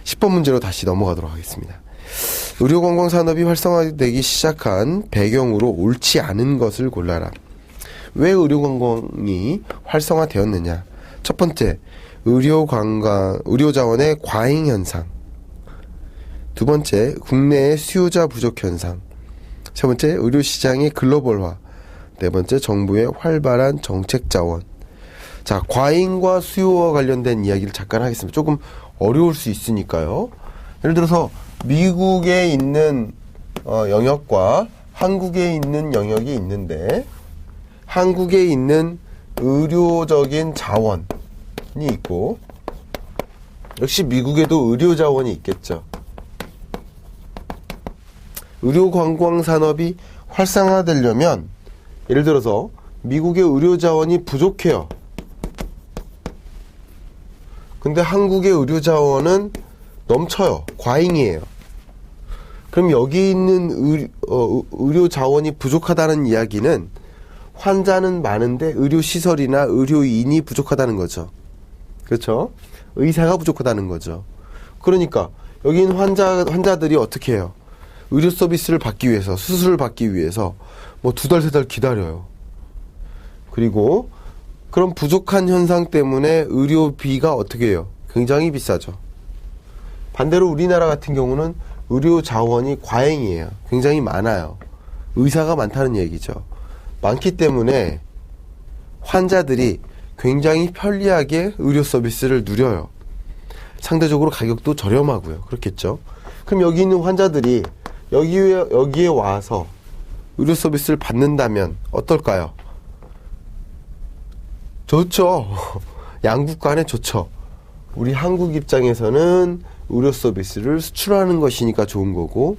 10번 문제로 다시 넘어가도록 하겠습니다. 의료관광산업이 활성화되기 시작한 배경으로 옳지 않은 것을 골라라. 왜 의료관광이 활성화되었느냐? 첫 번째, 의료자원의 과잉 현상. 두 번째, 국내의 수요자 부족 현상. 세 번째, 의료시장의 글로벌화. 네 번째, 정부의 활발한 정책 자원. 자, 과잉과 수요와 관련된 이야기를 잠깐 하겠습니다. 조금 어려울 수 있으니까요. 예를 들어서 미국에 있는 영역과 한국에 있는 영역이 있는데, 한국에 있는 의료적인 자원이 있고, 역시 미국에도 의료 자원이 있겠죠. 의료관광산업이 활성화되려면, 예를 들어서 미국의 의료 자원이 부족해요. 근데 한국의 의료 자원은 넘쳐요. 과잉이에요. 그럼 여기 있는 의료 자원이 부족하다는 이야기는 환자는 많은데 의료시설이나 의료인이 부족하다는 거죠. 그렇죠? 의사가 부족하다는 거죠. 그러니까 여기 있는 환자들이 어떻게 해요? 의료 서비스를 받기 위해서, 수술을 받기 위해서 뭐 2달, 3달 기다려요. 그리고 그런 부족한 현상 때문에 의료비가 어떻게 해요? 굉장히 비싸죠. 반대로 우리나라 같은 경우는 의료 자원이 과잉이에요. 굉장히 많아요. 의사가 많다는 얘기죠. 많기 때문에 환자들이 굉장히 편리하게 의료 서비스를 누려요. 상대적으로 가격도 저렴하고요. 그렇겠죠. 그럼 여기 있는 환자들이 여기에 와서 의료 서비스를 받는다면 어떨까요? 좋죠. 양국 간에 좋죠. 우리 한국 입장에서는 의료 서비스를 수출하는 것이니까 좋은 거고,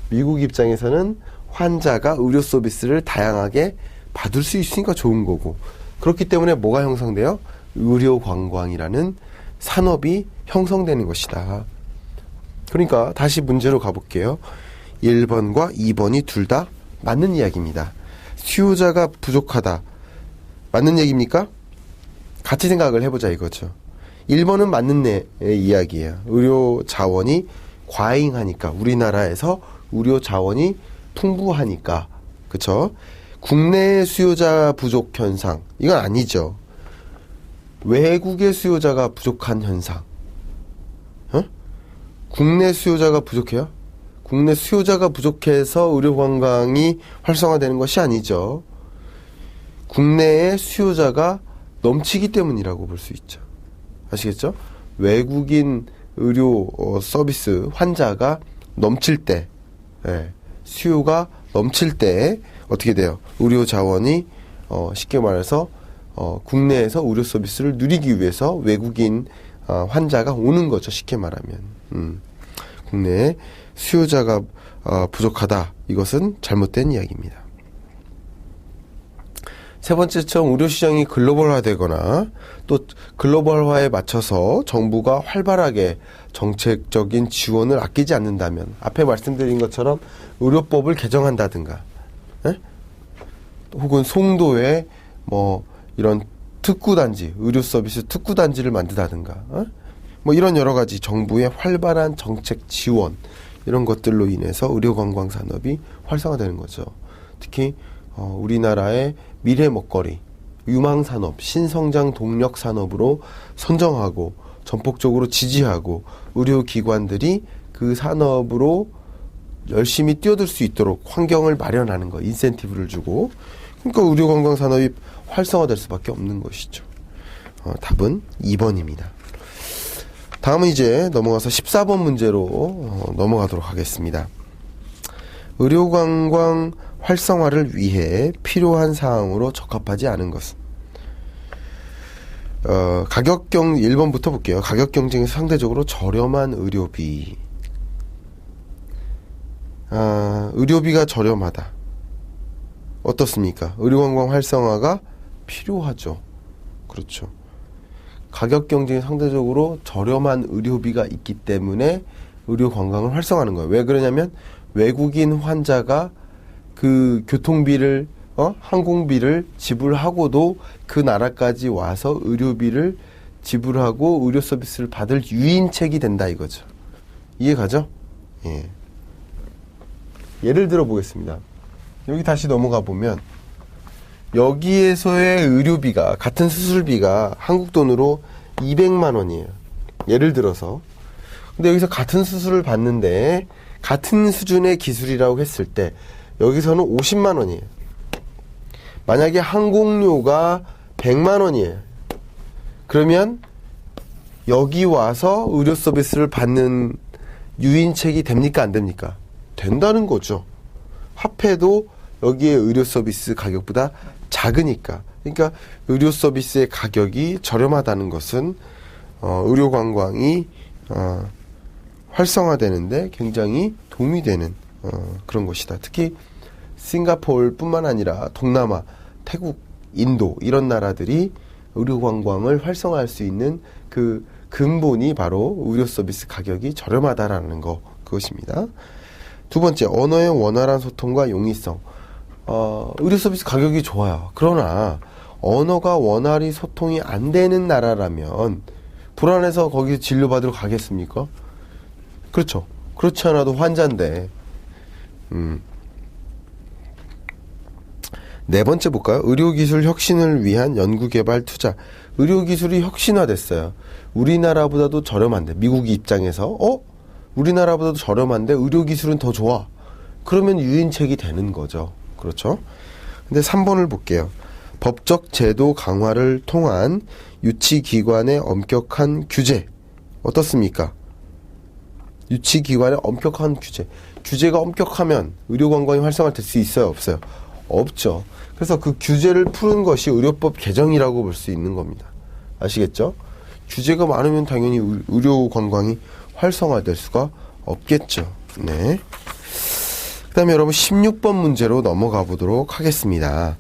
미국 입장에서는 환자가 의료 서비스를 다양하게 받을 수 있으니까 좋은 거고, 그렇기 때문에 뭐가 형성돼요? 의료관광이라는 산업이 형성되는 것이다. 그러니까 다시 문제로 가볼게요. 1번과 2번이 둘 다 맞는 이야기입니다. 수요자가 부족하다. 맞는 얘기입니까? 같이 생각을 해보자 이거죠. 1번은 맞는 이야기예요. 의료 자원이 과잉하니까, 우리나라에서 의료 자원이 풍부하니까, 그쵸? 국내의 수요자 부족 현상, 이건 아니죠. 외국의 수요자가 부족한 현상. 국내 수요자가 부족해요? 국내 수요자가 부족해서 의료관광이 활성화되는 것이 아니죠. 국내의 수요자가 넘치기 때문이라고 볼 수 있죠. 아시겠죠? 외국인 의료 서비스 환자가 넘칠 때, 수요가 넘칠 때 어떻게 돼요? 의료 자원이 쉽게 말해서 국내에서 의료 서비스를 누리기 위해서 외국인 환자가 오는 거죠. 쉽게 말하면. 국내에 수요자가 부족하다. 이것은 잘못된 이야기입니다. 세 번째처럼 의료시장이 글로벌화되거나 또 글로벌화에 맞춰서 정부가 활발하게 정책적인 지원을 아끼지 않는다면, 앞에 말씀드린 것처럼 의료법을 개정한다든가, 혹은 송도에 뭐 이런 특구단지, 의료서비스 특구단지를 만든다든가, 뭐 이런 여러 가지 정부의 활발한 정책 지원, 이런 것들로 인해서 의료관광산업이 활성화되는 거죠. 특히 우리나라의 미래 먹거리, 유망산업, 신성장 동력 산업으로 선정하고 전폭적으로 지지하고 의료기관들이 그 산업으로 열심히 뛰어들 수 있도록 환경을 마련하는 거, 인센티브를 주고, 그러니까 의료관광산업이 활성화될 수밖에 없는 것이죠. 답은 2번입니다. 다음은 이제 넘어가서 14번 문제로 넘어가도록 하겠습니다. 의료관광 활성화를 위해 필요한 사항으로 적합하지 않은 것은? 1번부터 볼게요. 가격 경쟁에서 상대적으로 저렴한 의료비. 의료비가 저렴하다. 어떻습니까? 의료관광 활성화가 필요하죠. 그렇죠. 가격 경쟁이 상대적으로 저렴한 의료비가 있기 때문에 의료관광을 활성화하는 거예요. 왜 그러냐면 외국인 환자가 그 교통비를 항공비를 지불하고도 그 나라까지 와서 의료비를 지불하고 의료 서비스를 받을 유인책이 된다 이거죠. 이해가죠? 예. 예를 들어 보겠습니다. 여기 다시 넘어가 보면 여기에서의 의료비가 같은 수술비가 한국 돈으로 200만 원이에요. 예를 들어서. 근데 여기서 같은 수술을 받는데 같은 수준의 기술이라고 했을 때 여기서는 50만 원이에요. 만약에 항공료가 100만 원이에요. 그러면 여기 와서 의료 서비스를 받는 유인책이 됩니까? 안 됩니까? 된다는 거죠. 합해도 여기에 의료 서비스 가격보다 작으니까. 그러니까 의료 서비스의 가격이 저렴하다는 것은 의료 관광이 활성화되는데 굉장히 도움이 되는 그런 것이다. 특히 싱가포르뿐만 아니라 동남아, 태국, 인도 이런 나라들이 의료 관광을 활성화할 수 있는 그 근본이 바로 의료 서비스 가격이 저렴하다라는 거, 그것입니다. 두 번째, 언어의 원활한 소통과 용이성. 의료 서비스 가격이 좋아요. 그러나 언어가 원활히 소통이 안 되는 나라라면 불안해서 거기서 진료받으러 가겠습니까? 그렇죠. 그렇지 않아도 환자인데. 네 번째 볼까요? 의료기술 혁신을 위한 연구개발 투자. 의료기술이 혁신화됐어요. 우리나라보다도 저렴한데, 미국 입장에서 우리나라보다도 저렴한데 의료기술은 더 좋아. 그러면 유인책이 되는 거죠. 그렇죠? 근데 3번을 볼게요. 법적 제도 강화를 통한 유치기관의 엄격한 규제. 어떻습니까? 유치기관의 엄격한 규제. 규제가 엄격하면 의료관광이 활성화될 수 있어요? 없어요? 없죠. 그래서 그 규제를 푸는 것이 의료법 개정이라고 볼 수 있는 겁니다. 아시겠죠? 규제가 많으면 당연히 의료관광이 활성화될 수가 없겠죠. 네. 그 다음에 여러분 16번 문제로 넘어가 보도록 하겠습니다.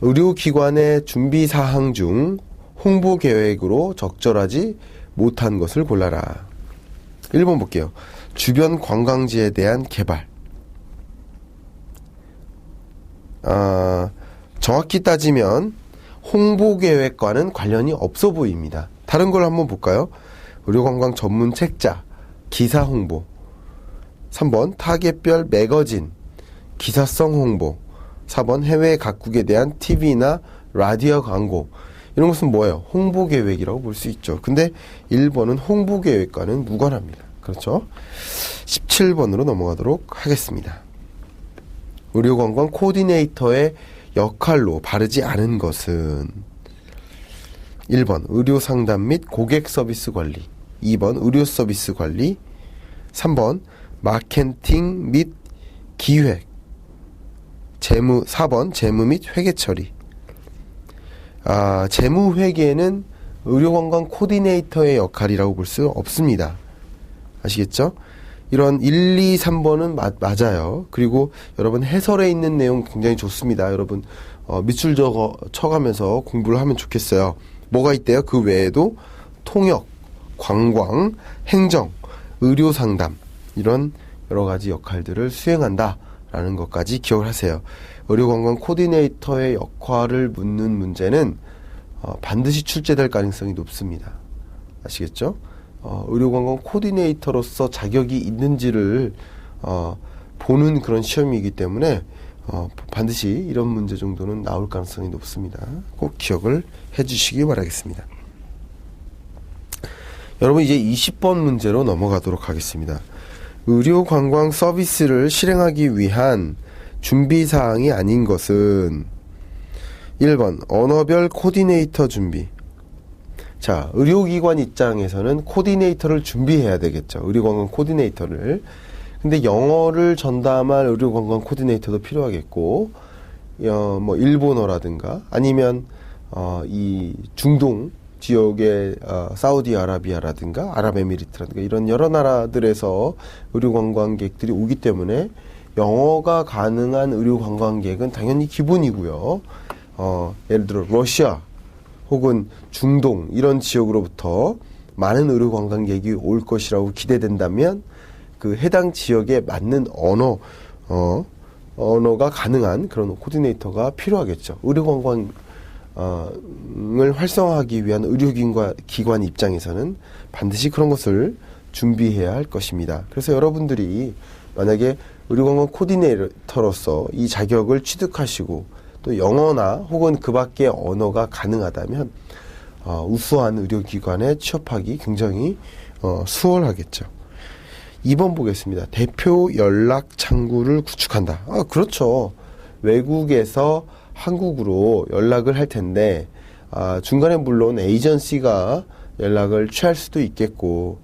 의료기관의 준비사항 중 홍보계획으로 적절하지 못한 것을 골라라. 1번 볼게요. 주변 관광지에 대한 개발. 정확히 따지면 홍보계획과는 관련이 없어 보입니다. 다른 걸 한번 볼까요? 의료관광 전문 책자, 기사 홍보. 3번 타겟별 매거진, 기사성 홍보. 4번 해외 각국에 대한 TV나 라디오 광고. 이런 것은 뭐예요? 홍보계획이라고 볼 수 있죠. 근데 1번은 홍보계획과는 무관합니다. 그렇죠? 17번으로 넘어가도록 하겠습니다. 의료관광 코디네이터의 역할로 바르지 않은 것은 1번 의료상담 및 고객 서비스 관리, 2번 의료 서비스 관리, 3번 마케팅 및 기획, 4번 재무 및 회계 처리. 재무 회계는 의료관광 코디네이터의 역할이라고 볼 수 없습니다. 아시겠죠? 이런 1, 2, 3번은 맞아요. 그리고 여러분 해설에 있는 내용 굉장히 좋습니다. 여러분 밑줄 쳐가면서 공부를 하면 좋겠어요. 뭐가 있대요? 그 외에도 통역, 관광, 행정, 의료상담 이런 여러 가지 역할들을 수행한다라는 것까지 기억을 하세요. 의료관광 코디네이터의 역할을 묻는 문제는 반드시 출제될 가능성이 높습니다. 아시겠죠? 의료관광 코디네이터로서 자격이 있는지를 보는 그런 시험이기 때문에 반드시 이런 문제 정도는 나올 가능성이 높습니다. 꼭 기억을 해주시기 바라겠습니다. 여러분 이제 20번 문제로 넘어가도록 하겠습니다. 의료관광 서비스를 실행하기 위한 준비사항이 아닌 것은 1번 언어별 코디네이터 준비. 자, 의료기관 입장에서는 코디네이터를 준비해야 되겠죠. 의료관광 코디네이터를. 근데 영어를 전담할 의료관광 코디네이터도 필요하겠고, 뭐 일본어라든가 아니면 이 중동 지역의 사우디아라비아라든가 아랍에미리트라든가 이런 여러 나라들에서 의료관광객들이 오기 때문에 영어가 가능한 의료관광객은 당연히 기본이고요. 예를 들어 러시아 혹은 중동 이런 지역으로부터 많은 의료관광객이 올 것이라고 기대된다면 그 해당 지역에 맞는 언어가 가능한 그런 코디네이터가 필요하겠죠. 의료관광을 활성화하기 위한 의료기관 입장에서는 반드시 그런 것을 준비해야 할 것입니다. 그래서 여러분들이 만약에 의료관광 코디네이터로서 이 자격을 취득하시고 또 영어나 혹은 그 밖의 언어가 가능하다면 우수한 의료기관에 취업하기 굉장히 수월하겠죠. 2번 보겠습니다. 대표 연락 창구를 구축한다. 그렇죠. 외국에서 한국으로 연락을 할 텐데 중간에 물론 에이전시가 연락을 취할 수도 있겠고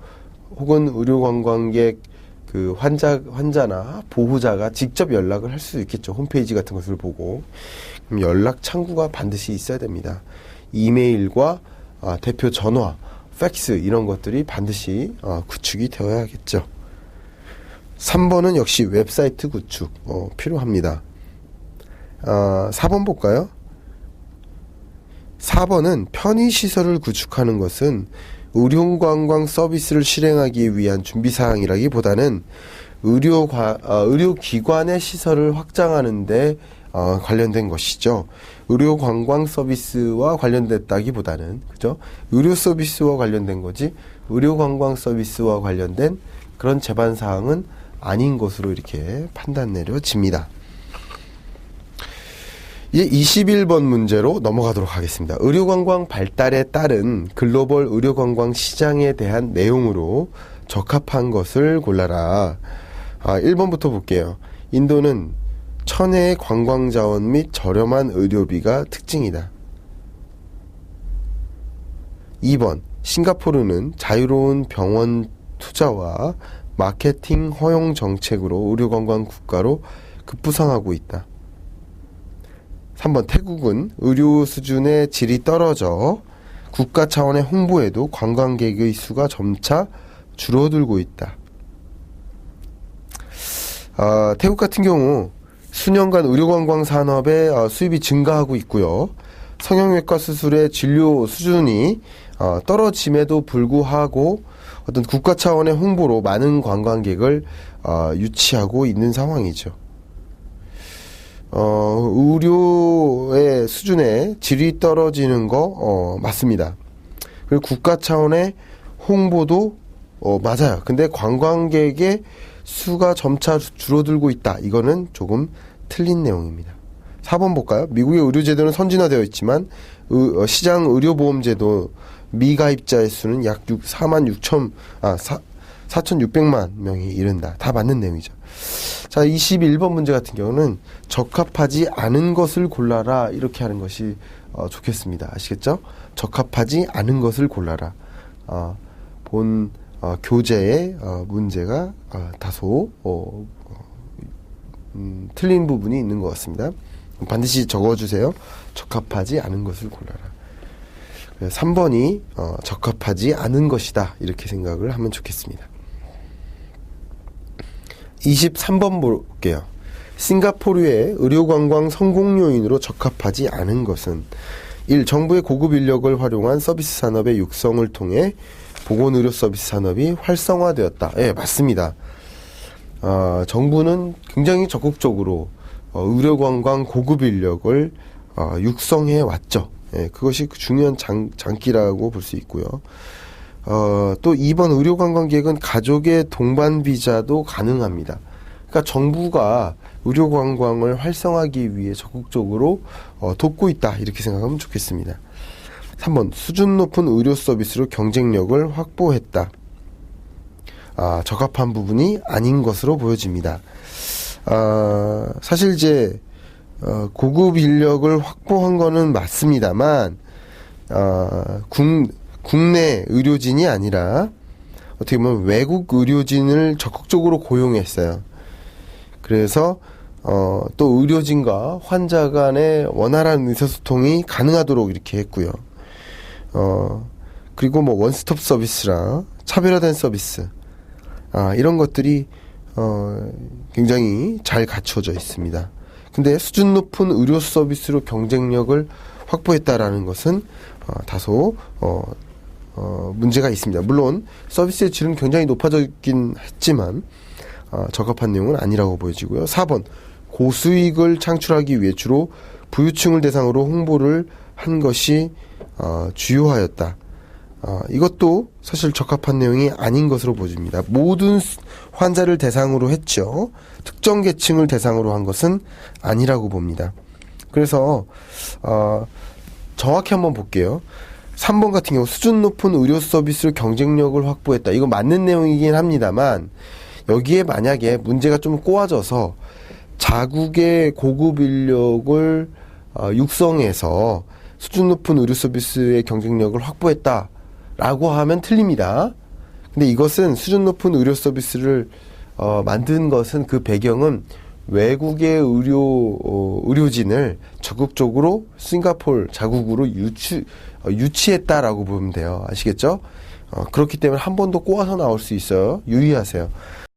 혹은 의료관광객 그 환자나 보호자가 직접 연락을 할 수도 있겠죠. 홈페이지 같은 것을 보고. 그럼 연락 창구가 반드시 있어야 됩니다. 이메일과 대표 전화, 팩스 이런 것들이 반드시 구축이 되어야겠죠. 3번은 역시 웹사이트 구축 필요합니다. 4번 볼까요? 4번은 편의시설을 구축하는 것은 의료관광 서비스를 실행하기 위한 준비사항이라기보다는 의료기관의 시설을 확장하는 데 관련된 것이죠. 의료관광 서비스와 관련됐다기보다는 그죠? 의료 서비스와 관련된 거지 의료관광 서비스와 관련된 그런 제반사항은 아닌 것으로 이렇게 판단 내려집니다. 이제 21번 문제로 넘어가도록 하겠습니다. 의료관광 발달에 따른 글로벌 의료관광 시장에 대한 내용으로 적합한 것을 골라라. 1번부터 볼게요. 인도는 천혜의 관광자원 및 저렴한 의료비가 특징이다. 2번 싱가포르는 자유로운 병원 투자와 마케팅 허용 정책으로 의료관광 국가로 급부상하고 있다. 3번 태국은 의료 수준의 질이 떨어져 국가 차원의 홍보에도 관광객의 수가 점차 줄어들고 있다. 태국 같은 경우 수년간 의료관광 산업의 수입이 증가하고 있고요. 성형외과 수술의 진료 수준이 떨어짐에도 불구하고 어떤 국가 차원의 홍보로 많은 관광객을 유치하고 있는 상황이죠. 의료의 수준의 질이 떨어지는 거 맞습니다. 그리고 국가 차원의 홍보도 맞아요. 근데 관광객의 수가 점차 줄어들고 있다. 이거는 조금 틀린 내용입니다. 4번 볼까요? 미국의 의료제도는 선진화되어 있지만 시장 의료보험제도 미가입자의 수는 약 4,600만 명이 이른다. 다 맞는 내용이죠. 자, 21번 문제 같은 경우는 적합하지 않은 것을 골라라 이렇게 하는 것이 좋겠습니다. 아시겠죠? 적합하지 않은 것을 골라라. 본 교재의 문제가 다소 틀린 부분이 있는 것 같습니다. 반드시 적어주세요. 적합하지 않은 것을 골라라. 3번이 적합하지 않은 것이다 이렇게 생각을 하면 좋겠습니다. 23번 볼게요. 싱가포르의 의료관광 성공 요인으로 적합하지 않은 것은 1. 정부의 고급 인력을 활용한 서비스 산업의 육성을 통해 보건의료 서비스 산업이 활성화되었다. 예, 맞습니다. 정부는 굉장히 적극적으로 의료관광 고급 인력을 육성해 왔죠. 예, 그것이 중요한 장기라고 볼 수 있고요. 또 2번 의료관광객은 가족의 동반 비자도 가능합니다. 그러니까 정부가 의료관광을 활성화하기 위해 적극적으로 돕고 있다 이렇게 생각하면 좋겠습니다. 3번 수준 높은 의료 서비스로 경쟁력을 확보했다. 적합한 부분이 아닌 것으로 보여집니다. 사실 이제 고급 인력을 확보한 거는 맞습니다만 국내 의료진이 아니라 어떻게 보면 외국 의료진을 적극적으로 고용했어요. 그래서 또 의료진과 환자 간의 원활한 의사소통이 가능하도록 이렇게 했고요. 그리고 뭐 원스톱 서비스라 차별화된 서비스 이런 것들이 굉장히 잘 갖춰져 있습니다. 근데 수준 높은 의료 서비스로 경쟁력을 확보했다라는 것은 다소 문제가 있습니다. 물론 서비스의 질은 굉장히 높아졌긴 했지만 적합한 내용은 아니라고 보여지고요. 4번 고수익을 창출하기 위해 주로 부유층을 대상으로 홍보를 한 것이 주요하였다. 이것도 사실 적합한 내용이 아닌 것으로 보입니다. 모든 환자를 대상으로 했죠. 특정 계층을 대상으로 한 것은 아니라고 봅니다. 그래서 정확히 한번 볼게요. 3번 같은 경우 수준 높은 의료 서비스로 경쟁력을 확보했다. 이거 맞는 내용이긴 합니다만 여기에 만약에 문제가 좀 꼬아져서 자국의 고급 인력을 육성해서 수준 높은 의료 서비스의 경쟁력을 확보했다라고 하면 틀립니다. 근데 이것은 수준 높은 의료 서비스를 만든 것은 그 배경은 외국의 의료진을 적극적으로 싱가포르 자국으로 유치했다라고 보면 돼요. 아시겠죠? 그렇기 때문에 한 번 더 꼬아서 나올 수 있어요. 유의하세요.